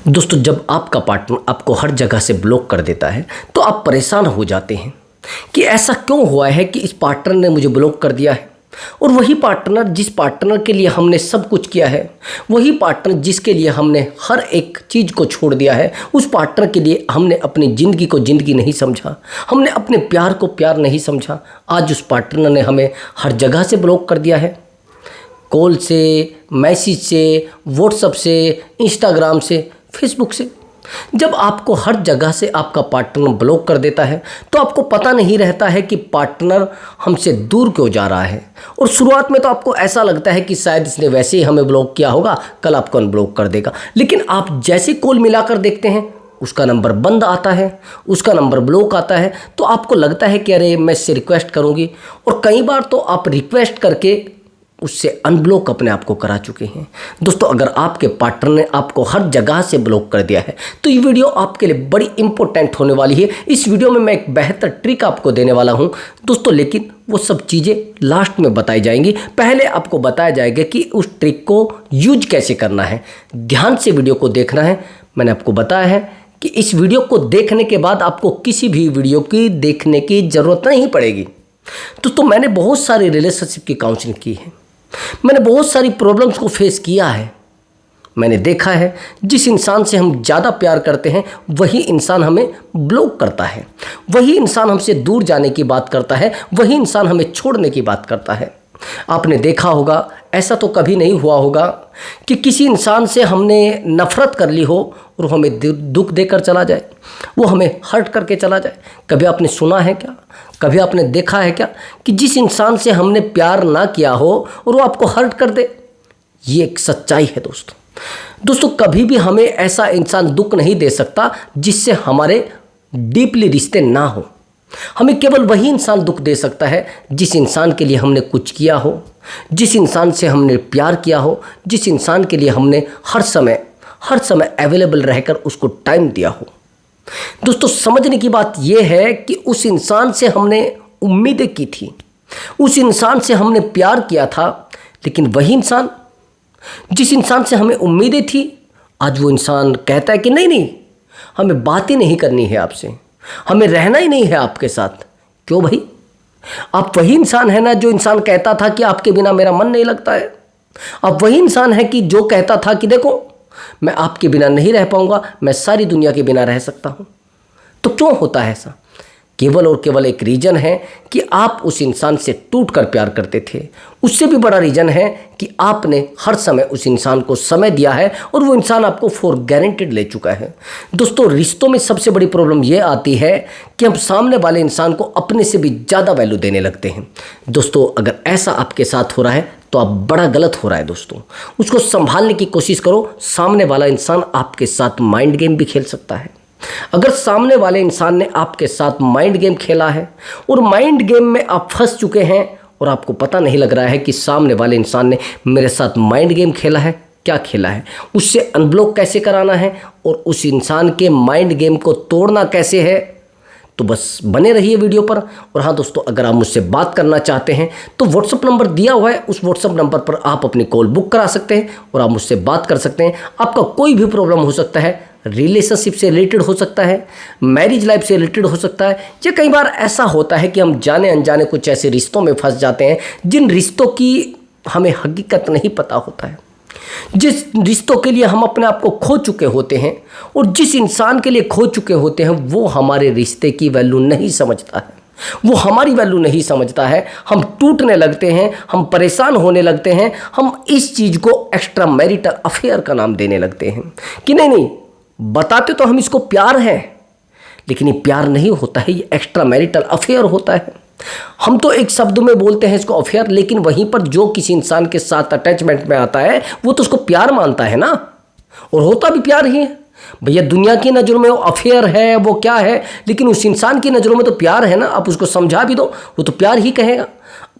दोस्तों, जब आपका पार्टनर आपको हर जगह से ब्लॉक कर देता है तो आप परेशान हो जाते हैं कि ऐसा क्यों हुआ है कि इस पार्टनर ने मुझे ब्लॉक कर दिया है। और वही पार्टनर जिस पार्टनर के लिए हमने सब कुछ किया है, वही पार्टनर जिसके लिए हमने हर एक चीज़ को छोड़ दिया है, उस पार्टनर के लिए हमने अपनी ज़िंदगी को ज़िंदगी नहीं समझा, हमने अपने प्यार को प्यार नहीं समझा। आज उस पार्टनर ने हमें हर जगह से ब्लॉक कर दिया है। कॉल से, मैसेज से, व्हाट्सएप से, इंस्टाग्राम से, फेसबुक से। जब आपको हर जगह से आपका पार्टनर ब्लॉक कर देता है तो आपको पता नहीं रहता है कि पार्टनर हमसे दूर क्यों जा रहा है। और शुरुआत में तो आपको ऐसा लगता है कि शायद इसने वैसे ही हमें ब्लॉक किया होगा, कल आपको अनब्लॉक कर देगा। लेकिन आप जैसे कॉल मिलाकर देखते हैं, उसका नंबर बंद आता है, उसका नंबर ब्लॉक आता है, तो आपको लगता है कि अरे मैं इससे रिक्वेस्ट करूँगी। और कई बार तो आप रिक्वेस्ट करके उससे अनब्लॉक अपने आप को करा चुके हैं। दोस्तों, अगर आपके पार्टनर ने आपको हर जगह से ब्लॉक कर दिया है तो ये वीडियो आपके लिए बड़ी इंपॉर्टेंट होने वाली है। इस वीडियो में मैं एक बेहतर ट्रिक आपको देने वाला हूं दोस्तों, लेकिन वो सब चीज़ें लास्ट में बताई जाएंगी। पहले आपको बताया जाएगा कि उस ट्रिक को यूज कैसे करना है। ध्यान से वीडियो को देखना है। मैंने आपको बताया है कि इस वीडियो को देखने के बाद आपको किसी भी वीडियो की देखने की ज़रूरत नहीं पड़ेगी। दोस्तों, मैंने बहुत सारी रिलेशनशिप की काउंसलिंग की है, मैंने बहुत सारी प्रॉब्लम्स को फेस किया है। मैंने देखा है जिस इंसान से हम ज़्यादा प्यार करते हैं वही इंसान हमें ब्लॉक करता है, वही इंसान हमसे दूर जाने की बात करता है, वही इंसान हमें छोड़ने की बात करता है। आपने देखा होगा, ऐसा तो कभी नहीं हुआ होगा कि किसी इंसान से हमने नफ़रत कर ली हो और वो हमें दुख देकर चला जाए, वो हमें हर्ट करके चला जाए। कभी आपने सुना है क्या, कभी आपने देखा है क्या कि जिस इंसान से हमने प्यार ना किया हो और वो आपको हर्ट कर दे? ये एक सच्चाई है दोस्तों, कभी भी हमें ऐसा इंसान दुख नहीं दे सकता जिससे हमारे डीपली रिश्ते ना हो। हमें केवल वही इंसान दुख दे सकता है जिस इंसान के लिए हमने कुछ किया हो, जिस इंसान से हमने प्यार किया हो, जिस इंसान के लिए हमने हर समय अवेलेबल रहकर उसको टाइम दिया हो। दोस्तों, समझने की बात यह है कि उस इंसान से हमने उम्मीदें की थी, उस इंसान से हमने प्यार किया था, लेकिन वही इंसान जिस इंसान से हमें उम्मीदें थी, आज वो इंसान कहता है कि नहीं, हमें बात ही नहीं करनी है आपसे, हमें रहना ही नहीं है आपके साथ। क्यों भाई? आप वही इंसान है ना जो इंसान कहता था कि आपके बिना मेरा मन नहीं लगता है। आप वही इंसान है कि जो कहता था कि देखो, मैं आपके बिना नहीं रह पाऊंगा, मैं सारी दुनिया के बिना रह सकता हूं। तो क्यों होता है ऐसा? केवल और केवल एक रीज़न है कि आप उस इंसान से टूट कर प्यार करते थे। उससे भी बड़ा रीज़न है कि आपने हर समय उस इंसान को समय दिया है और वो इंसान आपको फॉर गारंटेड ले चुका है। दोस्तों, रिश्तों में सबसे बड़ी प्रॉब्लम ये आती है कि हम सामने वाले इंसान को अपने से भी ज़्यादा वैल्यू देने लगते हैं। दोस्तों, अगर ऐसा आपके साथ हो रहा है तो आप बड़ा गलत हो रहा है। दोस्तों, उसको संभालने की कोशिश करो। सामने वाला इंसान आपके साथ माइंड गेम भी खेल सकता है। अगर सामने वाले इंसान ने आपके साथ माइंड गेम खेला है और माइंड गेम में आप फंस चुके हैं और आपको पता नहीं लग रहा है कि सामने वाले इंसान ने मेरे साथ माइंड गेम खेला है, क्या खेला है, उससे अनब्लॉक कैसे कराना है और उस इंसान के माइंड गेम को तोड़ना कैसे है, तो बस बने रहिए वीडियो पर। और हाँ दोस्तों, अगर आप मुझसे बात करना चाहते हैं तो व्हाट्सअप नंबर दिया हुआ है, उस व्हाट्सअप नंबर पर आप अपनी कॉल बुक करा सकते हैं और आप मुझसे बात कर सकते हैं। आपका कोई भी प्रॉब्लम हो सकता है, रिलेशनशिप से रिलेटेड हो सकता है, मैरिज लाइफ से रिलेटेड हो सकता है, या कई बार ऐसा होता है कि हम जाने अनजाने कुछ ऐसे रिश्तों में फंस जाते हैं जिन रिश्तों की हमें हकीकत नहीं पता होता है, जिस रिश्तों के लिए हम अपने आप को खो चुके होते हैं और जिस इंसान के लिए खो चुके होते हैं वो हमारे रिश्ते की वैल्यू नहीं समझता है, वो हमारी वैल्यू नहीं समझता है। हम टूटने लगते हैं, हम परेशान होने लगते हैं, हम इस चीज़ को एक्स्ट्रा मैरिटल अफेयर का नाम देने लगते हैं कि नहीं, बताते तो हम इसको प्यार है, लेकिन ये प्यार नहीं होता है, ये एक्स्ट्रा मैरिटल अफेयर होता है। हम तो एक शब्द में बोलते हैं इसको अफेयर, लेकिन वहीं पर जो किसी इंसान के साथ अटैचमेंट में आता है वो तो उसको प्यार मानता है ना, और होता भी प्यार ही है। भैया, दुनिया की नज़रों में वो अफेयर है, वो क्या है, लेकिन उस इंसान की नज़रों में तो प्यार है ना। आप उसको समझा भी दो, वो तो प्यार ही कहेगा।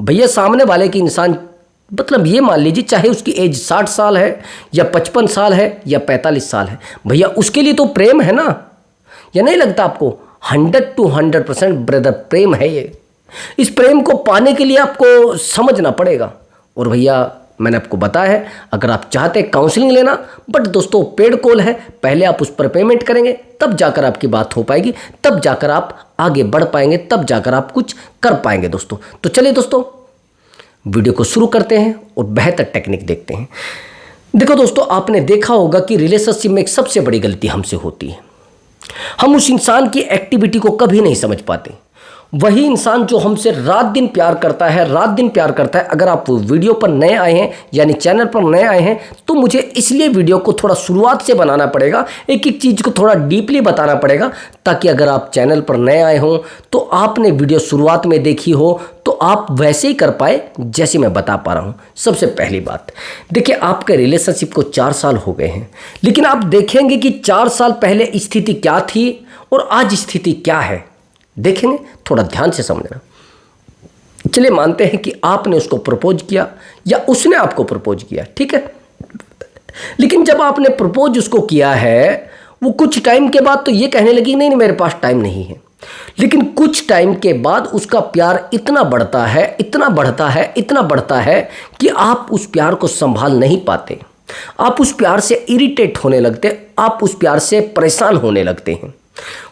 भैया, सामने वाले की इंसान, मतलब ये मान लीजिए चाहे उसकी एज 60 साल है या 55 साल है या 45 साल है, भैया उसके लिए तो प्रेम है ना, या नहीं लगता आपको? 100 to 100% ब्रदर प्रेम है ये। इस प्रेम को पाने के लिए आपको समझना पड़ेगा। और भैया, मैंने आपको बताया है। अगर आप चाहते हैं काउंसलिंग लेना, बट दोस्तों पेड कॉल है, पहले आप उस पर पेमेंट करेंगे तब जाकर आपकी बात हो पाएगी, तब जाकर आप आगे बढ़ पाएंगे, तब जाकर आप कुछ कर पाएंगे दोस्तों। तो चलिए दोस्तों वीडियो को शुरू करते हैं और बेहतर टेक्निक देखते हैं। देखो दोस्तों, आपने देखा होगा कि रिलेशनशिप में एक सबसे बड़ी गलती हमसे होती है, हम उस इंसान की एक्टिविटी को कभी नहीं समझ पाते। वही इंसान जो हमसे रात दिन प्यार करता है, रात दिन प्यार करता है। अगर आप वीडियो पर नए आए हैं यानी चैनल पर नए आए हैं तो मुझे इसलिए वीडियो को थोड़ा शुरुआत से बनाना पड़ेगा, एक एक चीज़ को थोड़ा डीपली बताना पड़ेगा, ताकि अगर आप चैनल पर नए आए हों तो आपने वीडियो शुरुआत में देखी हो तो आप वैसे ही कर पाए जैसे मैं बता पा रहा हूँ। सबसे पहली बात देखिए, आपके रिलेशनशिप को 4 साल हो गए हैं, लेकिन आप देखेंगे कि 4 साल पहले स्थिति क्या थी और आज स्थिति क्या है, देखेंगे, थोड़ा ध्यान से समझना। चलिए मानते हैं कि आपने उसको प्रपोज किया या उसने आपको प्रपोज किया, ठीक है। लेकिन जब आपने प्रपोज उसको किया है, वो कुछ टाइम के बाद तो ये कहने लगी नहीं मेरे पास टाइम नहीं है। लेकिन कुछ टाइम के बाद उसका प्यार इतना बढ़ता है, इतना बढ़ता है, इतना बढ़ता है कि आप उस प्यार को संभाल नहीं पाते। आप उस प्यार से इरिटेट होने लगते, आप उस प्यार से परेशान होने लगते हैं।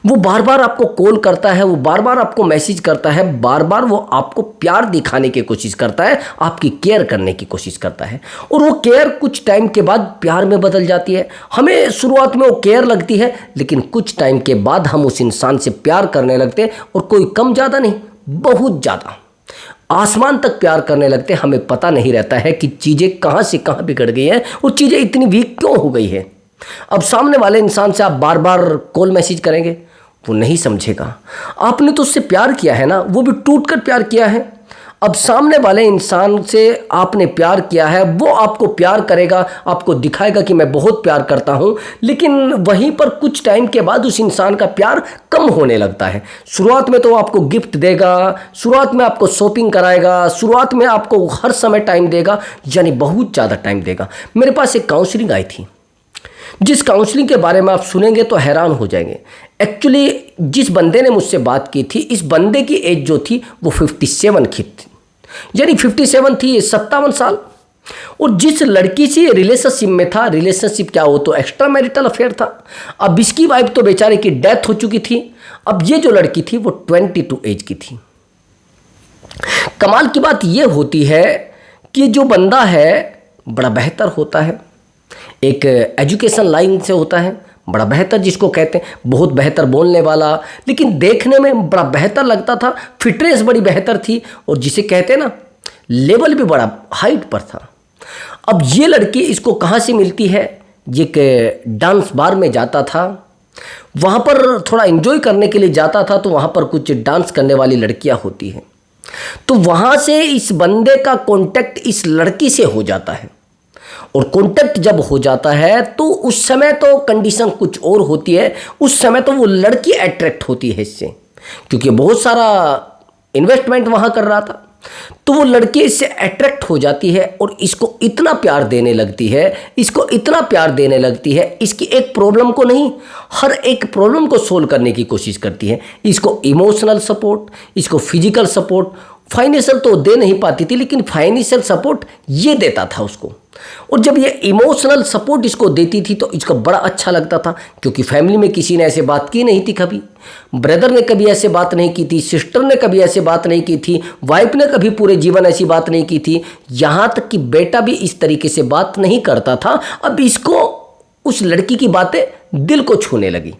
वो बार बार आपको कॉल करता है, वो बार बार आपको मैसेज करता है, बार बार वो आपको प्यार दिखाने की कोशिश करता है, आपकी केयर करने की कोशिश करता है। और वो केयर कुछ टाइम के बाद प्यार में बदल जाती है। हमें शुरुआत में वो केयर लगती है, लेकिन कुछ टाइम के बाद हम उस इंसान से प्यार करने लगते हैं, और कोई कम ज़्यादा नहीं, बहुत ज़्यादा, आसमान तक प्यार करने लगते हैं। हमें पता नहीं रहता है कि चीज़ें कहाँ से कहाँ बिगड़ गई हैं और चीज़ें इतनी वीक क्यों हो गई है। अब सामने वाले इंसान से आप बार बार कॉल मैसेज करेंगे, वो नहीं समझेगा। आपने तो उससे प्यार किया है ना, वो भी टूट कर प्यार किया है। अब सामने वाले इंसान से आपने प्यार किया है, वो आपको प्यार करेगा, आपको दिखाएगा कि मैं बहुत प्यार करता हूँ, लेकिन वहीं पर कुछ टाइम के बाद उस इंसान का प्यार कम होने लगता है। शुरुआत में तो वो आपको गिफ्ट देगा, शुरुआत में आपको शॉपिंग कराएगा, शुरुआत में आपको हर समय टाइम देगा, यानी बहुत ज़्यादा टाइम देगा। मेरे पास एक काउंसलिंग आई थी, जिस काउंसलिंग के बारे में आप सुनेंगे तो हैरान हो जाएंगे। एक्चुअली जिस बंदे ने मुझसे बात की थी, इस बंदे की एज जो थी वो 57 की थी, यानी 57 थी, 57 साल। और जिस लड़की से रिलेशनशिप में था, रिलेशनशिप क्या, वो तो एक्स्ट्रा मैरिटल अफेयर था। अब इसकी वाइफ तो बेचारे की डेथ हो चुकी थी। अब ये जो लड़की थी वो 22 एज की थी। कमाल की बात ये होती है कि जो बंदा है बड़ा बेहतर होता है, एक एजुकेशन लाइन से होता है, बड़ा बेहतर, जिसको कहते हैं बहुत बेहतर बोलने वाला, लेकिन देखने में बड़ा बेहतर लगता था, फिटनेस बड़ी बेहतर थी, और जिसे कहते हैं ना लेवल भी बड़ा हाइट पर था। अब ये लड़की इसको कहाँ से मिलती है, ये एक डांस बार में जाता था, वहाँ पर थोड़ा एंजॉय करने के लिए जाता था, तो वहाँ पर कुछ डांस करने वाली लड़कियाँ होती हैं, तो वहाँ से इस बंदे का कॉन्टैक्ट इस लड़की से हो जाता है। और कॉन्टैक्ट जब हो जाता है तो उस समय तो कंडीशन कुछ और होती है, उस समय तो वो लड़की अट्रैक्ट होती है इससे, क्योंकि बहुत सारा इन्वेस्टमेंट वहाँ कर रहा था, तो वो लड़की इससे अट्रैक्ट हो जाती है और इसको इतना प्यार देने लगती है, इसको इतना प्यार देने लगती है, इसकी एक प्रॉब्लम को नहीं, हर एक प्रॉब्लम को सोल्व करने की कोशिश करती है। इसको इमोशनल सपोर्ट, इसको फिजिकल सपोर्ट, फाइनेंशियल तो दे नहीं पाती थी, लेकिन फाइनेंशियल सपोर्ट ये देता था उसको। और जब ये इमोशनल सपोर्ट इसको देती थी तो इसको बड़ा अच्छा लगता था, क्योंकि फैमिली में किसी ने ऐसे बात की नहीं थी कभी, ब्रदर ने कभी ऐसे बात नहीं की थी, सिस्टर ने कभी ऐसे बात नहीं की थी, वाइफ ने कभी पूरे जीवन ऐसी बात नहीं की थी, यहाँ तक कि बेटा भी इस तरीके से बात नहीं करता था। अब इसको उस लड़की की बातें दिल को छूने लगी,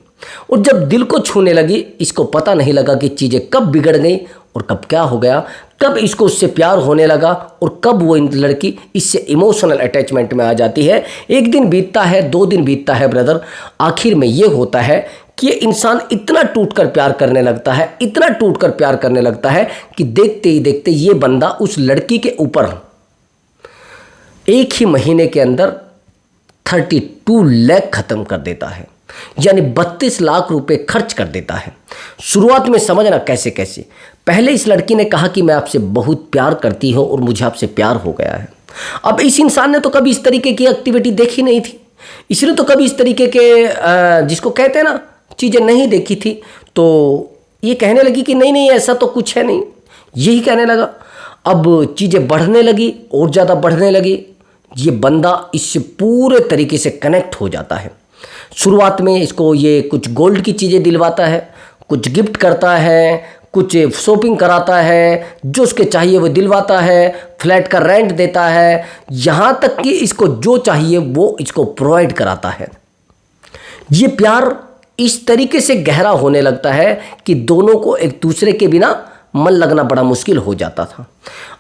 और जब दिल को छूने लगी, इसको पता नहीं लगा कि चीज़ें कब बिगड़ गई और कब क्या हो गया, कब इसको उससे प्यार होने लगा और कब वो लड़की इससे इमोशनल अटैचमेंट में आ जाती है। एक दिन बीतता है, 2 दिन बीतता है ब्रदर, आखिर में ये होता है कि ये इंसान इतना टूटकर प्यार करने लगता है, इतना टूटकर प्यार करने लगता है कि देखते ही देखते ये बंदा उस लड़की के ऊपर एक ही महीने के अंदर 32 लाख खत्म कर देता है, यानी 32 लाख रुपए खर्च कर देता है। शुरुआत में समझना कैसे कैसे, पहले इस लड़की ने कहा कि मैं आपसे बहुत प्यार करती हूँ और मुझे आपसे प्यार हो गया है। अब इस इंसान ने तो कभी इस तरीके की एक्टिविटी देखी नहीं थी, इसने तो कभी इस तरीके के जिसको कहते हैं ना चीज़ें नहीं देखी थी, तो ये कहने लगी कि नहीं नहीं ऐसा तो कुछ है नहीं, यही कहने लगा। अब चीज़ें बढ़ने लगी और ज़्यादा बढ़ने लगी, ये बंदा इससे पूरे तरीके से कनेक्ट हो जाता है। शुरुआत में इसको ये कुछ गोल्ड की चीज़ें दिलवाता है, कुछ गिफ्ट करता है, कुछ शॉपिंग कराता है, जो उसके चाहिए वो दिलवाता है, फ्लैट का रेंट देता है, यहाँ तक कि इसको जो चाहिए वो इसको प्रोवाइड कराता है। ये प्यार इस तरीके से गहरा होने लगता है कि दोनों को एक दूसरे के बिना मन लगना बड़ा मुश्किल हो जाता था।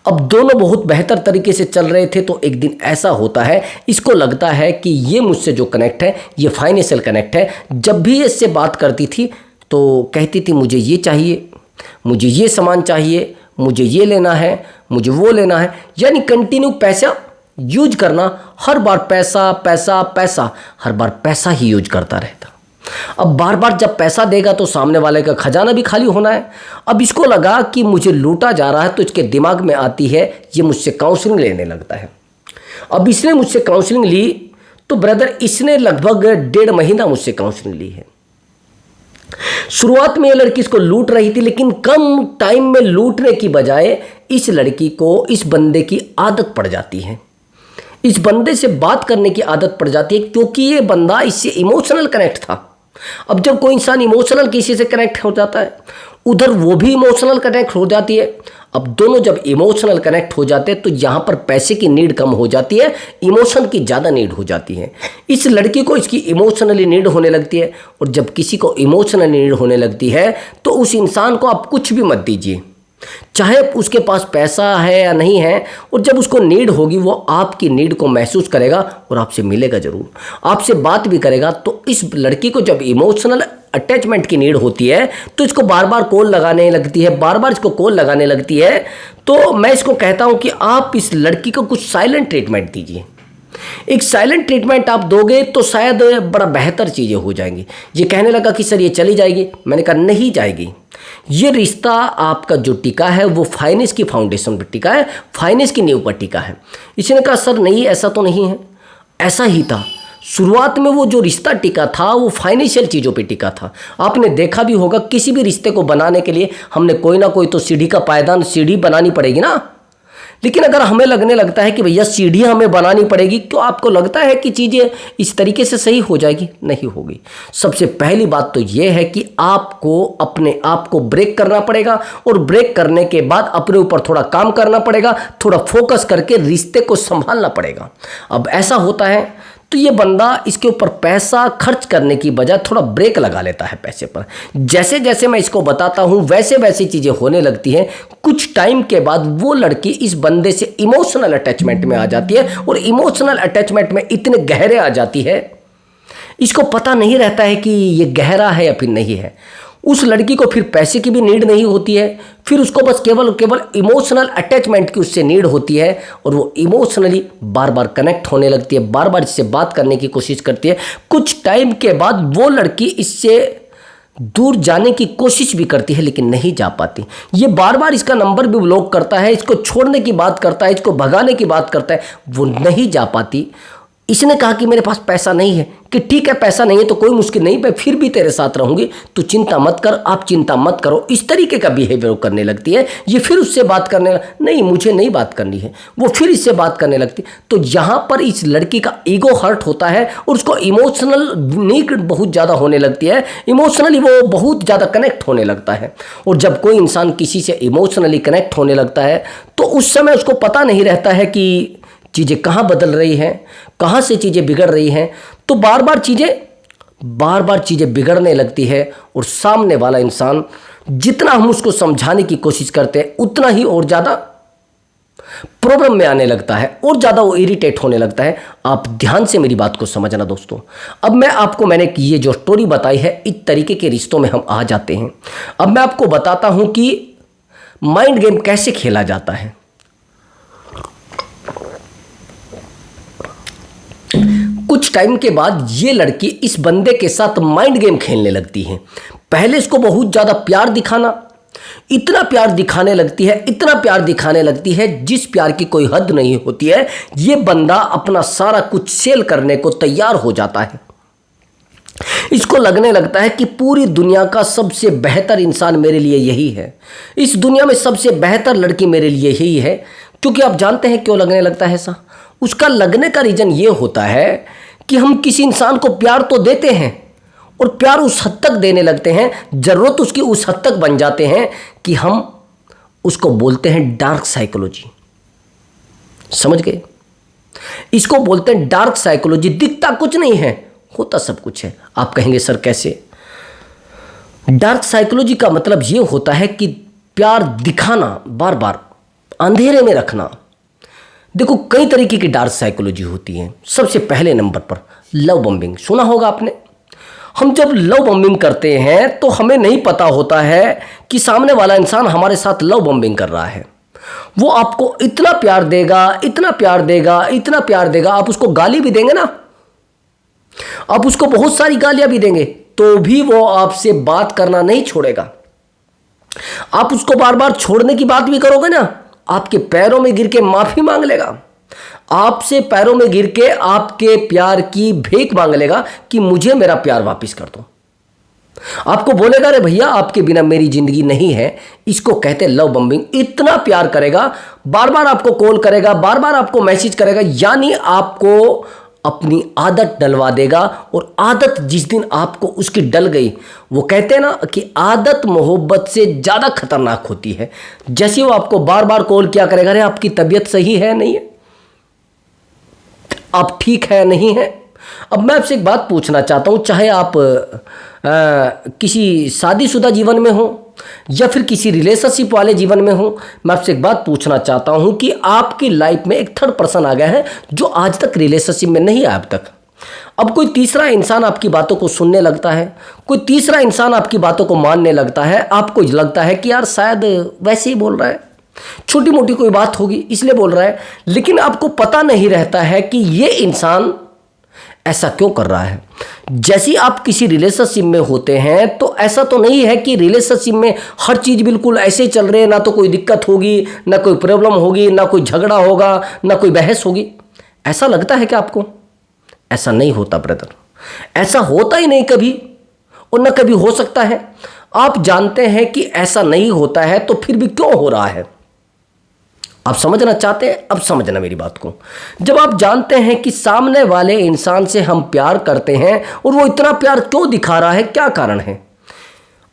अब दोनों बहुत बेहतर तरीके से चल रहे थे, तो एक दिन ऐसा होता है, इसको लगता है कि ये मुझसे जो कनेक्ट है ये फाइनेंशियल कनेक्ट है। जब भी ये इससे बात करती थी तो कहती थी मुझे ये चाहिए, मुझे ये सामान चाहिए, मुझे ये लेना है, मुझे वो लेना है, यानी कंटिन्यू पैसा यूज करना, हर बार पैसा पैसा पैसा, हर बार पैसा ही यूज करता रहता। अब बार बार जब पैसा देगा तो सामने वाले का खजाना भी खाली होना है। अब इसको लगा कि मुझे लूटा जा रहा है, तो इसके दिमाग में आती है ये मुझसे काउंसलिंग लेने लगता है। अब इसने मुझसे काउंसलिंग ली तो ब्रदर इसने लगभग 1.5 महीना मुझसे काउंसलिंग ली है। शुरुआत में ये लड़की इसको लूट रही थी, लेकिन कम टाइम में लूटने की बजाय इस लड़की को इस बंदे की आदत पड़ जाती है, इस बंदे से बात करने की आदत पड़ जाती है, क्योंकि ये बंदा इससे इमोशनल कनेक्ट था। अब जब कोई इंसान इमोशनल किसी से कनेक्ट हो जाता है, उधर वो भी इमोशनल कनेक्ट हो जाती है। अब दोनों जब इमोशनल कनेक्ट हो जाते हैं तो यहाँ पर पैसे की नीड कम हो जाती है, इमोशन की ज़्यादा नीड हो जाती है। इस लड़की को इसकी इमोशनली नीड होने लगती है, और जब किसी को इमोशनल नीड होने लगती है तो उस इंसान को आप कुछ भी मत दीजिए, चाहे उसके पास पैसा है या नहीं है, और जब उसको नीड होगी वो आपकी नीड को महसूस करेगा और आपसे मिलेगा ज़रूर, आपसे बात भी करेगा। तो इस लड़की को जब इमोशनल अटैचमेंट की नीड होती है तो इसको बार बार कॉल लगाने लगती है, बार बार इसको कॉल लगाने लगती है। तो मैं इसको कहता हूं कि आप इस लड़की को कुछ साइलेंट ट्रीटमेंट दीजिए। एक साइलेंट ट्रीटमेंट आप दोगे तो शायद बड़ा बेहतर चीज़ें हो जाएंगी। ये कहने लगा कि सर ये चली जाएगी, मैंने कहा नहीं जाएगी। ये रिश्ता आपका जो टिका है वो फाइनेंस की फाउंडेशन पर टिका है, फाइनेंस की नींव पर टिका है। इसने कहा सर नहीं, ऐसा तो नहीं है। ऐसा ही था, शुरुआत में वो जो रिश्ता टिका था वो फाइनेंशियल चीज़ों पे टिका था। आपने देखा भी होगा किसी भी रिश्ते को बनाने के लिए हमने कोई ना कोई तो सीढ़ी का पायदान, सीढ़ी बनानी पड़ेगी ना। लेकिन अगर हमें लगने लगता है कि भैया सीढ़ी हमें बनानी पड़ेगी, तो आपको लगता है कि चीज़ें इस तरीके से सही हो जाएगी? नहीं होगी। सबसे पहली बात तो ये है कि आपको अपने आप को ब्रेक करना पड़ेगा, और ब्रेक करने के बाद अपने ऊपर थोड़ा काम करना पड़ेगा, थोड़ा फोकस करके रिश्ते को संभालना पड़ेगा। अब ऐसा होता है तो ये बंदा इसके ऊपर पैसा खर्च करने की बजाय थोड़ा ब्रेक लगा लेता है पैसे पर। जैसे जैसे मैं इसको बताता हूँ वैसे वैसे चीज़ें होने लगती हैं। कुछ टाइम के बाद वो लड़की इस बंदे से इमोशनल अटैचमेंट में आ जाती है, और इमोशनल अटैचमेंट में इतने गहरे आ जाती है, इसको पता नहीं रहता है कि ये गहरा है या फिर नहीं है। उस लड़की को फिर पैसे की भी नीड नहीं होती है, फिर उसको बस केवल इमोशनल अटैचमेंट की उससे नीड होती है, और वो इमोशनली बार बार कनेक्ट होने लगती है, बार बार इससे बात करने की कोशिश करती है। कुछ टाइम के बाद वो लड़की इससे दूर जाने की कोशिश भी करती है, लेकिन नहीं जा पाती। ये बार बार इसका नंबर भी ब्लॉक करता है, इसको छोड़ने की बात करता है, इसको भगाने की बात करता है, वो नहीं जा पाती। इसने कहा कि मेरे पास पैसा नहीं है, कि ठीक है पैसा नहीं है तो कोई मुश्किल नहीं, मैं फिर भी तेरे साथ रहूंगी, तू चिंता मत कर, आप चिंता मत करो। इस तरीके का बिहेवियर करने लगती है। ये फिर उससे बात करने नहीं, मुझे नहीं बात करनी है, वो फिर इससे बात करने लगती। तो यहाँ पर इस लड़की का ईगो हर्ट होता है, और उसको इमोशनल नीड बहुत ज़्यादा होने लगती है, इमोशनली वो बहुत ज़्यादा कनेक्ट होने लगता है। और जब कोई इंसान किसी से इमोशनली कनेक्ट होने लगता है तो उस समय उसको पता नहीं रहता है कि चीज़ें कहाँ बदल रही हैं, कहाँ से चीज़ें बिगड़ रही हैं। तो बार बार चीज़ें बिगड़ने लगती है, और सामने वाला इंसान जितना हम उसको समझाने की कोशिश करते हैं उतना ही और ज़्यादा प्रॉब्लम में आने लगता है, और ज़्यादा वो इरिटेट होने लगता है। आप ध्यान से मेरी बात को समझना दोस्तों। अब मैंने ये जो स्टोरी बताई है, इस तरीके के रिश्तों में हम आ जाते हैं। अब मैं आपको बताता हूँ कि माइंड गेम कैसे खेला जाता है। कुछ टाइम के बाद ये लड़की इस बंदे के साथ माइंड गेम खेलने लगती है। पहले इसको बहुत ज़्यादा प्यार दिखाना, इतना प्यार दिखाने लगती है, इतना प्यार दिखाने लगती है जिस प्यार की कोई हद नहीं होती है। ये बंदा अपना सारा कुछ सेल करने को तैयार हो जाता है। इसको लगने लगता है कि पूरी दुनिया का सबसे बेहतर इंसान मेरे लिए यही है, इस दुनिया में सबसे बेहतर लड़की मेरे लिए यही है। क्योंकि आप जानते हैं क्यों लगने लगता है ऐसा? उसका लगने का रीज़न ये होता है कि हम किसी इंसान को प्यार तो देते हैं और प्यार उस हद तक देने लगते हैं, ज़रूरत उसकी उस हद तक बन जाते हैं कि हम उसको बोलते हैं डार्क साइकोलॉजी। समझ गए? इसको बोलते हैं डार्क साइकोलॉजी। दिखता कुछ नहीं है, होता सब कुछ है। आप कहेंगे सर कैसे? डार्क साइकोलॉजी का मतलब ये होता है कि प्यार दिखाना, बार बार अंधेरे में रखना। देखो कई तरीके की डार्क साइकोलॉजी होती है। सबसे पहले नंबर पर लव बॉम्बिंग, सुना होगा आपने। हम जब लव बॉम्बिंग करते हैं तो हमें नहीं पता होता है कि सामने वाला इंसान हमारे साथ लव बॉम्बिंग कर रहा है। वो आपको इतना प्यार देगा, इतना प्यार देगा, इतना प्यार देगा, आप उसको गाली भी देंगे ना, आप उसको बहुत सारी गालियां भी देंगे, तो भी वो आपसे बात करना नहीं छोड़ेगा। आप उसको बार बार छोड़ने की बात भी करोगे ना, आपके पैरों में गिर के माफी मांग लेगा, आपसे पैरों में गिर के आपके प्यार की भीख मांग लेगा कि मुझे मेरा प्यार वापस कर दो। आपको बोलेगा अरे भैया आपके बिना मेरी जिंदगी नहीं है। इसको कहते हैं लव बॉम्बिंग। इतना प्यार करेगा, बार बार आपको कॉल करेगा, बार बार आपको मैसेज करेगा, यानी आपको अपनी आदत डलवा देगा। और आदत जिस दिन आपको उसकी डल गई, वो कहते हैं ना कि आदत मोहब्बत से ज़्यादा खतरनाक होती है। जैसे वो आपको बार बार कॉल किया करेगा, अरे आपकी तबीयत सही है नहीं है, आप ठीक है नहीं है। अब मैं आपसे एक बात पूछना चाहता हूँ, चाहे आप किसी शादीशुदा जीवन में हो या फिर किसी रिलेशनशिप वाले जीवन में हो, मैं आपसे एक बात पूछना चाहता हूं कि आपकी लाइफ में एक थर्ड पर्सन आ गया है जो आज तक रिलेशनशिप में नहीं आया अब तक। अब कोई तीसरा इंसान आपकी बातों को सुनने लगता है, कोई तीसरा इंसान आपकी बातों को मानने लगता है। आपको लगता है कि यार शायद वैसे ही बोल रहा है, छोटी मोटी कोई बात होगी इसलिए बोल रहा है, लेकिन आपको पता नहीं रहता है कि ये इंसान ऐसा क्यों कर रहा है। जैसे आप किसी रिलेशनशिप में होते हैं तो ऐसा तो नहीं है कि रिलेशनशिप में हर चीज़ बिल्कुल ऐसे ही चल रही है, ना तो कोई दिक्कत होगी, ना कोई प्रॉब्लम होगी, ना कोई झगड़ा होगा, ना कोई बहस होगी। ऐसा लगता है कि आपको? ऐसा नहीं होता ब्रदर, ऐसा होता ही नहीं कभी, और ना कभी हो सकता है। आप जानते हैं कि ऐसा नहीं होता है तो फिर भी क्यों हो रहा है? आप समझना चाहते हैं? अब समझना मेरी बात को। जब आप जानते हैं कि सामने वाले इंसान से हम प्यार करते हैं और वो इतना प्यार क्यों दिखा रहा है, क्या कारण है।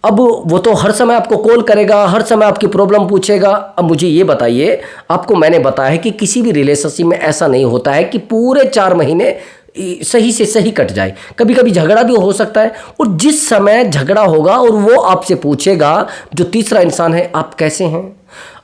अब वो तो हर समय आपको कॉल करेगा, हर समय आपकी प्रॉब्लम पूछेगा। अब मुझे ये बताइए, आपको मैंने बताया है कि किसी भी रिलेशनशिप में ऐसा नहीं होता है कि पूरे 4 महीने सही से सही कट जाए। कभी कभी झगड़ा भी हो सकता है, और जिस समय झगड़ा होगा और वो आपसे पूछेगा, जो तीसरा इंसान है, आप कैसे हैं,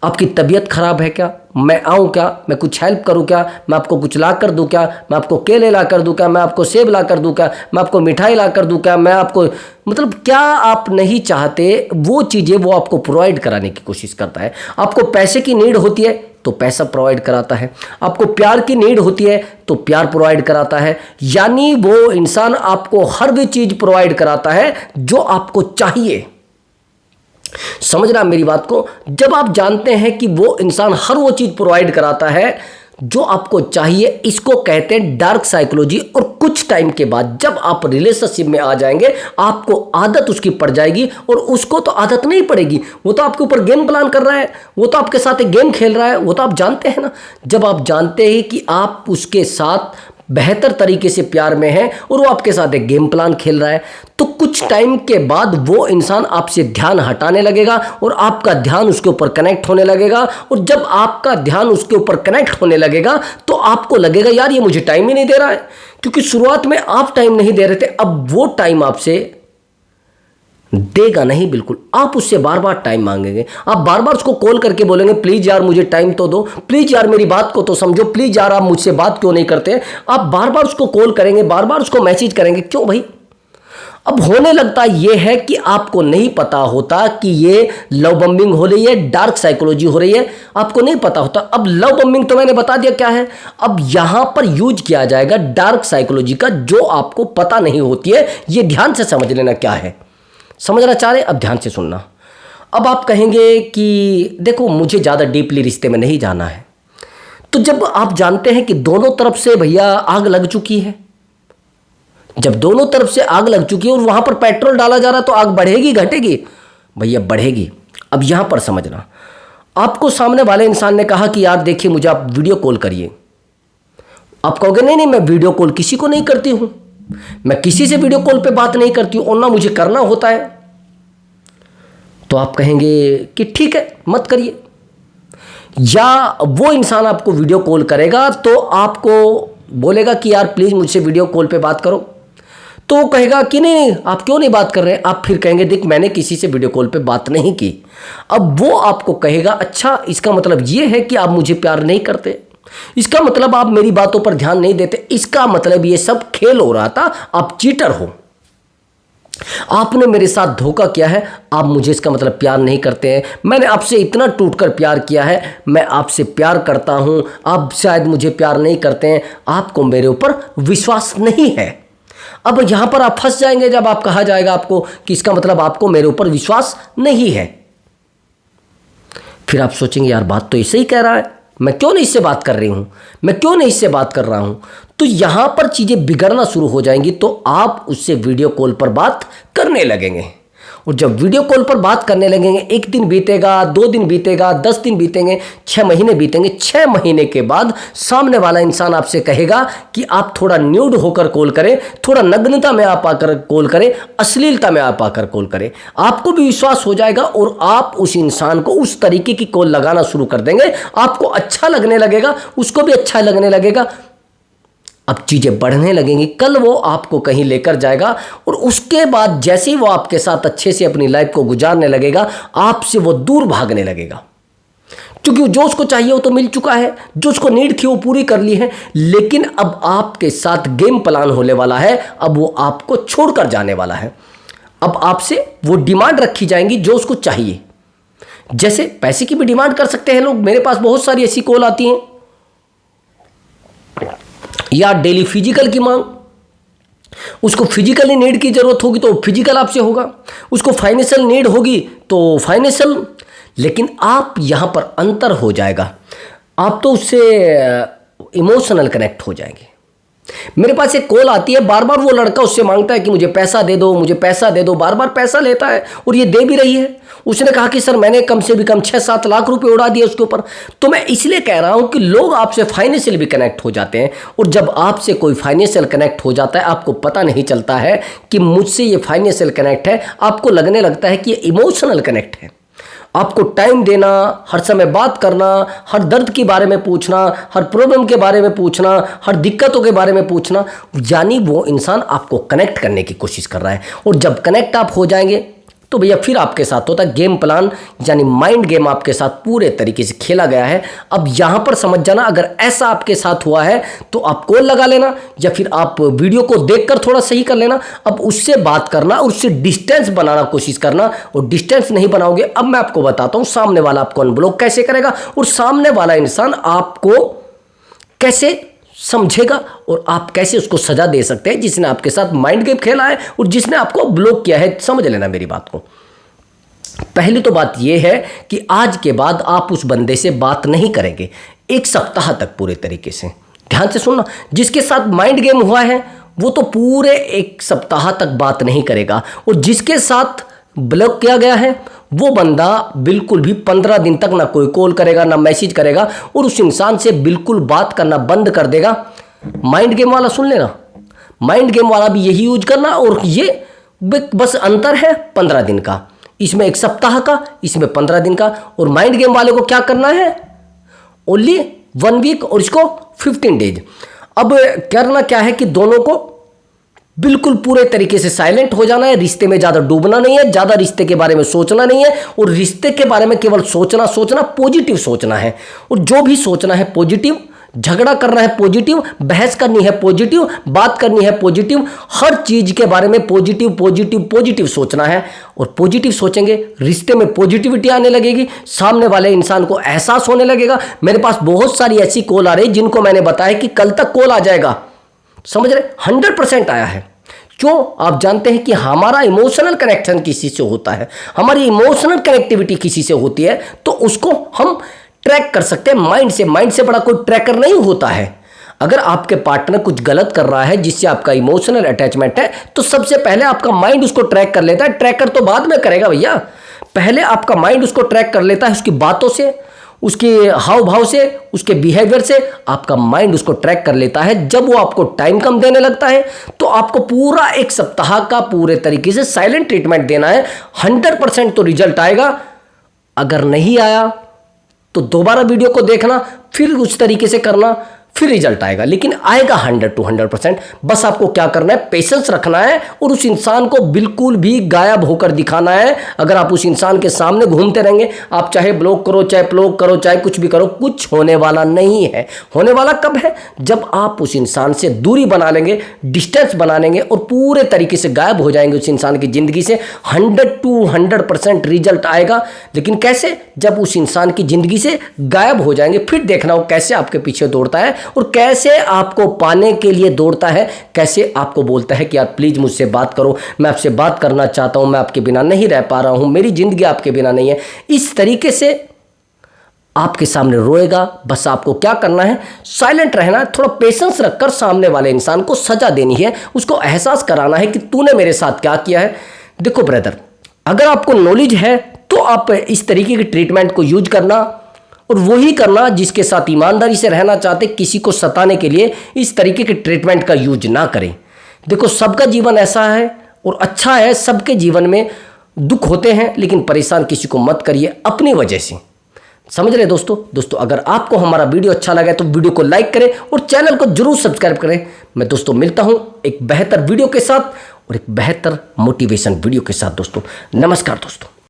आपकी तबीयत खराब है क्या, मैं आऊँ क्या, मैं कुछ हेल्प करूँ क्या, मैं आपको कुछ ला कर दूँ क्या, मैं आपको केले ला कर दूँ क्या, मैं आपको सेब ला कर दूँ क्या, मैं आपको मिठाई ला कर दूँ क्या, मैं आपको, मतलब क्या आप नहीं चाहते वो चीज़ें वो आपको प्रोवाइड कराने की कोशिश करता है। आपको पैसे की नीड होती है तो पैसा प्रोवाइड कराता है, आपको प्यार की नीड होती है तो प्यार प्रोवाइड कराता है। यानी वो इंसान आपको हर वो चीज़ प्रोवाइड कराता है जो आपको चाहिए। समझ रहा मेरी बात को? जब आप जानते हैं कि वो इंसान हर वो चीज़ प्रोवाइड कराता है जो आपको चाहिए, इसको कहते हैं डार्क साइकोलॉजी। और कुछ टाइम के बाद जब आप रिलेशनशिप में आ जाएंगे, आपको आदत उसकी पड़ जाएगी, और उसको तो आदत नहीं पड़ेगी, वो तो आपके ऊपर गेम प्लान कर रहा है, वो तो आपके साथ एक गेम खेल रहा है, वो तो आप जानते हैं ना। जब आप जानते हैं कि आप उसके साथ बेहतर तरीके से प्यार में है और वो आपके साथ एक गेम प्लान खेल रहा है, तो कुछ टाइम के बाद वो इंसान आपसे ध्यान हटाने लगेगा और आपका ध्यान उसके ऊपर कनेक्ट होने लगेगा। और जब आपका ध्यान उसके ऊपर कनेक्ट होने लगेगा तो आपको लगेगा यार ये मुझे टाइम ही नहीं दे रहा है, क्योंकि शुरुआत में आप टाइम नहीं दे रहे थे। अब वो टाइम आपसे देगा नहीं, बिल्कुल। आप उससे बार बार टाइम मांगेंगे, आप बार बार उसको कॉल करके बोलेंगे प्लीज़ यार मुझे टाइम तो दो, प्लीज़ यार मेरी बात को तो समझो, प्लीज़ यार आप मुझसे बात क्यों नहीं करते। आप बार बार उसको कॉल करेंगे, बार बार उसको मैसेज करेंगे, क्यों भाई? अब होने लगता ये है कि आपको नहीं पता होता कि ये लव बम्बिंग हो रही है, डार्क साइकोलॉजी हो रही है, आपको नहीं पता होता। अब लव बम्बिंग तो मैंने बता दिया क्या है। अब यहां पर यूज किया जाएगा डार्क साइकोलॉजी का, जो आपको पता नहीं होती है। ये ध्यान से समझ लेना क्या है। समझना चाह रहे? अब ध्यान से सुनना। अब आप कहेंगे कि देखो मुझे ज़्यादा डीपली रिश्ते में नहीं जाना है, तो जब आप जानते हैं कि दोनों तरफ से भैया आग लग चुकी है, जब दोनों तरफ से आग लग चुकी है और वहां पर पेट्रोल डाला जा रहा है, तो आग बढ़ेगी घटेगी? भैया बढ़ेगी। अब यहां पर समझना, आपको सामने वाले इंसान ने कहा कि यार देखिए मुझे आप वीडियो कॉल करिए, आप कहोगे नहीं नहीं, मैं वीडियो कॉल किसी को नहीं करती हूं, मैं किसी से वीडियो कॉल पे बात नहीं करती हूं और ना मुझे करना होता है। तो आप कहेंगे कि ठीक है मत करिए। या वो इंसान आपको वीडियो कॉल करेगा तो आपको बोलेगा कि यार प्लीज़ मुझसे वीडियो कॉल पे बात करो, तो वो कहेगा कि नहीं आप क्यों नहीं बात कर रहे हैं। आप फिर कहेंगे देख मैंने किसी से वीडियो कॉल पे बात नहीं की। अब वो आपको कहेगा अच्छा इसका मतलब ये है कि आप मुझे प्यार नहीं करते, इसका मतलब आप मेरी बातों पर ध्यान नहीं देते, इसका मतलब ये सब खेल हो रहा था, आप चीटर हो, आपने मेरे साथ धोखा किया है, आप मुझे इसका मतलब प्यार नहीं करते हैं। मैंने आपसे इतना टूटकर प्यार किया है, मैं आपसे प्यार करता हूं, आप शायद मुझे प्यार नहीं करते हैं, आपको मेरे ऊपर विश्वास नहीं है। अब यहां पर आप फंस जाएंगे जब आप कहा जाएगा आपको कि इसका मतलब आपको मेरे ऊपर विश्वास नहीं है। फिर आप सोचेंगे यार बात तो ऐसे ही कह रहा है, मैं क्यों नहीं इससे बात कर रही हूं, मैं क्यों नहीं इससे बात कर रहा हूं। तो यहां पर चीजें बिगड़ना शुरू हो जाएंगी, तो आप उससे वीडियो कॉल पर बात करने लगेंगे। और जब वीडियो कॉल पर बात करने लगेंगे, 1 दिन बीतेगा, 2 दिन बीतेगा, 10 दिन बीतेंगे, 6 महीने बीतेंगे। 6 महीने के बाद सामने वाला इंसान आपसे कहेगा कि आप थोड़ा न्यूड होकर कॉल करें, थोड़ा नग्नता में आप आकर कॉल करें, अश्लीलता में आप आकर कॉल करें। आपको भी विश्वास हो जाएगा और आप उस इंसान को उस तरीके की कॉल लगाना शुरू कर देंगे, आपको अच्छा लगने लगेगा, उसको भी अच्छा लगने लगेगा। अब चीज़ें बढ़ने लगेंगी, कल वो आपको कहीं लेकर जाएगा और उसके बाद जैसे ही वो आपके साथ अच्छे से अपनी लाइफ को गुजारने लगेगा, आपसे वो दूर भागने लगेगा, क्योंकि जो उसको चाहिए वो तो मिल चुका है, जो उसको नीड थी वो पूरी कर ली है। लेकिन अब आपके साथ गेम प्लान होने वाला है, अब वो आपको छोड़कर जाने वाला है। अब आपसे वो डिमांड रखी जाएंगी जो उसको चाहिए। जैसे पैसे की भी डिमांड कर सकते हैं लोग, मेरे पास बहुत सारी ऐसी कॉल आती हैं, या डेली फिजिकल की मांग, उसको फिजिकली नीड की जरूरत होगी तो फिजिकल आपसे होगा, उसको फाइनेंशियल नीड होगी तो फाइनेंशियल। लेकिन आप यहां पर अंतर हो जाएगा, आप तो उससे इमोशनल कनेक्ट हो जाएंगे। मेरे पास एक कॉल आती है, बार बार वो लड़का उससे मांगता है कि मुझे पैसा दे दो, मुझे पैसा दे दो, बार बार पैसा लेता है और ये दे भी रही है। उसने कहा कि सर मैंने कम से भी कम 6-7 लाख रुपए उड़ा दिए उसके ऊपर। तो मैं इसलिए कह रहा हूं कि लोग आपसे फाइनेंशियल भी कनेक्ट हो जाते हैं, और जब आपसे कोई फाइनेंशियल कनेक्ट हो जाता है आपको पता नहीं चलता है कि मुझसे ये फाइनेंशियल कनेक्ट है, आपको लगने लगता है कि ये इमोशनल कनेक्ट है। आपको टाइम देना, हर समय बात करना, हर दर्द के बारे में पूछना, हर प्रॉब्लम के बारे में पूछना, हर दिक्कतों के बारे में पूछना, यानी वो इंसान आपको कनेक्ट करने की कोशिश कर रहा है। और जब कनेक्ट आप हो जाएंगे तो भैया फिर आपके साथ होता है गेम प्लान, यानी माइंड गेम आपके साथ पूरे तरीके से खेला गया है। अब यहाँ पर समझ जाना, अगर ऐसा आपके साथ हुआ है तो आप कॉल लगा लेना, या फिर आप वीडियो को देखकर थोड़ा सही कर लेना। अब उससे बात करना और उससे डिस्टेंस बनाना कोशिश करना, और डिस्टेंस नहीं बनाओगे, अब मैं आपको बताता हूँ सामने वाला आपको अनब्लॉक कैसे करेगा और सामने वाला इंसान आपको कैसे समझेगा और आप कैसे उसको सजा दे सकते हैं जिसने आपके साथ माइंड गेम खेला है और जिसने आपको ब्लॉक किया है। समझ लेना मेरी बात को। पहली तो बात यह है कि आज के बाद आप उस बंदे से बात नहीं करेंगे 1 सप्ताह तक पूरे तरीके से। ध्यान से सुनना, जिसके साथ माइंड गेम हुआ है वो तो पूरे 1 सप्ताह तक बात नहीं करेगा, और जिसके साथ ब्लॉक किया गया है वो बंदा बिल्कुल भी 15 दिन तक ना कोई कॉल करेगा ना मैसेज करेगा, और उस इंसान से बिल्कुल बात करना बंद कर देगा। माइंड गेम वाला सुन लेना, माइंड गेम वाला भी यही यूज करना, और ये बस अंतर है 15 दिन का, इसमें 1 सप्ताह का, इसमें 15 दिन का। और माइंड गेम वाले को क्या करना है, ओनली 1 वीक और इसको 15 डेज। अब करना क्या है कि दोनों को बिल्कुल पूरे तरीके से साइलेंट हो जाना है, रिश्ते में ज़्यादा डूबना नहीं है, ज़्यादा रिश्ते के बारे में सोचना नहीं है, और रिश्ते के बारे में केवल सोचना पॉजिटिव सोचना है, और जो भी सोचना है पॉजिटिव, झगड़ा करना है पॉजिटिव, बहस करनी है पॉजिटिव, बात करनी है पॉजिटिव, हर चीज़ के बारे में पॉजिटिव पॉजिटिव पॉजिटिव सोचना है। और पॉजिटिव सोचेंगे, रिश्ते में पॉजिटिविटी आने लगेगी, सामने वाले इंसान को एहसास होने लगेगा। मेरे पास बहुत सारी ऐसी कॉल आ रही जिनको मैंने बताया कि कल तक कॉल आ जाएगा, समझ रहे, 100% आया है। क्यों? आप जानते हैं कि हमारा इमोशनल कनेक्शन किसी से होता है, हमारी इमोशनल कनेक्टिविटी किसी से होती है, तो उसको हम ट्रैक कर सकते हैं माइंड से। माइंड से बड़ा कोई ट्रैकर नहीं होता है। अगर आपके पार्टनर कुछ गलत कर रहा है जिससे आपका इमोशनल अटैचमेंट है, तो सबसे पहले आपका माइंड उसको ट्रैक कर लेता है। ट्रैकर तो बाद में करेगा भैया, पहले आपका माइंड उसको ट्रैक कर लेता है उसकी बातों से, उसके हाव भाव से, उसके बिहेवियर से आपका माइंड उसको ट्रैक कर लेता है। जब वो आपको टाइम कम देने लगता है तो आपको पूरा एक सप्ताह का पूरे तरीके से साइलेंट ट्रीटमेंट देना है। 100% तो रिजल्ट आएगा। अगर नहीं आया तो दोबारा वीडियो को देखना, फिर उस तरीके से करना, फिर रिजल्ट आएगा। लेकिन आएगा 100 to 100%। बस आपको क्या करना है, पेशेंस रखना है और उस इंसान को बिल्कुल भी गायब होकर दिखाना है। अगर आप उस इंसान के सामने घूमते रहेंगे, आप चाहे ब्लॉक करो, चाहे ब्लॉक करो, चाहे कुछ भी करो, कुछ होने वाला नहीं है। होने वाला कब है? जब आप उस इंसान से दूरी बना लेंगे, डिस्टेंस बना लेंगे और पूरे तरीके से गायब हो जाएंगे उस इंसान की ज़िंदगी से। 100 to 100% रिजल्ट आएगा। लेकिन कैसे? जब उस इंसान की ज़िंदगी से गायब हो जाएंगे, फिर देखना वो कैसे आपके पीछे दौड़ता है और कैसे आपको पाने के लिए दौड़ता है, कैसे आपको बोलता है कि यार प्लीज़ मुझसे बात करो, मैं आपसे बात करना चाहता हूं, मैं आपके बिना नहीं रह पा रहा हूं, मेरी ज़िंदगी आपके बिना नहीं है। इस तरीके से आपके सामने रोएगा। बस आपको क्या करना है, साइलेंट रहना है, थोड़ा पेशेंस रखकर सामने वाले इंसान को सजा देनी है, उसको एहसास कराना है कि तूने मेरे साथ क्या किया है। देखो ब्रदर, अगर आपको नॉलेज है तो आप इस तरीके की ट्रीटमेंट को यूज करना और वही करना जिसके साथ ईमानदारी से रहना चाहते, किसी को सताने के लिए इस तरीके के ट्रीटमेंट का यूज ना करें। देखो, सबका जीवन ऐसा है और अच्छा है, सबके जीवन में दुख होते हैं, लेकिन परेशान किसी को मत करिए अपनी वजह से। समझ रहे दोस्तों, अगर आपको हमारा वीडियो अच्छा लगा तो वीडियो को लाइक करें और चैनल को जरूर सब्सक्राइब करें। मैं दोस्तों मिलता हूं एक बेहतर वीडियो के साथ और एक बेहतर मोटिवेशन वीडियो के साथ। दोस्तों नमस्कार दोस्तों।